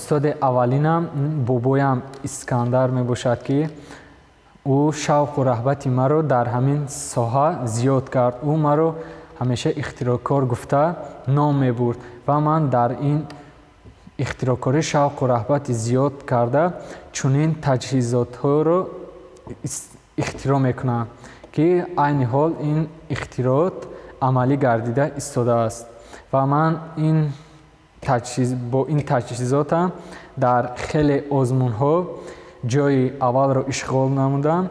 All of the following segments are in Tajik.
устоди аввалинам бобоям Искандар мебошад, ки ӯ шавқу раҳбати маро дар ҳамин соҳа зиёд кард. ӯ маро ҳамеша ихтироъкор гуфта ном мебурд ва ман дар ин ихтироъкорӣ шавқу раҳбати зиёд карда чунин таҷҳизотҳоро ихтироъ мекунам, ки айни ҳол ин ихтироот амалӣ гардида истодааст. ва ман бо ин таҷҳизотам дар хеле озмунҳо ҷойи аввалро ишғол намудам.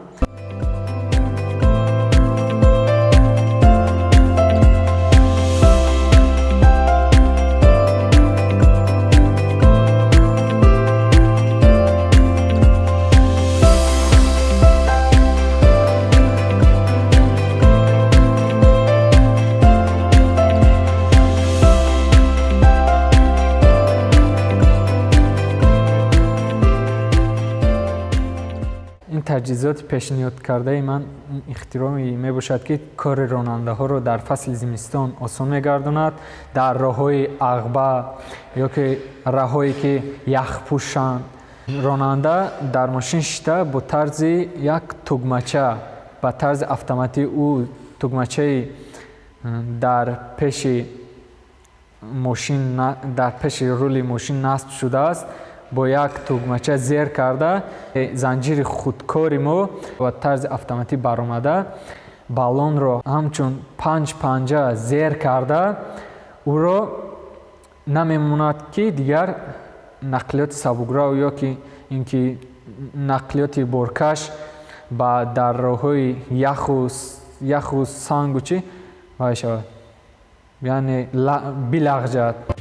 таҷҳизоти пешниҳодкардаи ман ихтироми мебошад, ки кори ронандаҳоро дар фасли зимистон осон мегардонад. Дар роҳҳои ағба ё ки раҳҳое ки яхпӯшанд, ронанда дар мошин шита бо тарзи як тугмача, ба тарзи автоматӣ ӯ тугмачаи дар пеши рули мошин насб шудааст, бо як тугмача зер карда занҷири худкори мо ба тарзи автоматӣ баромада баллонро ҳамчун 5 панҷа зер карда ӯро намемонад, ки дигар нақлиёти сабукрав ё ки ин ки нақлиёти боркаш ба дар роҳҳои яху сангу чӣ шавад, яъне билағжад.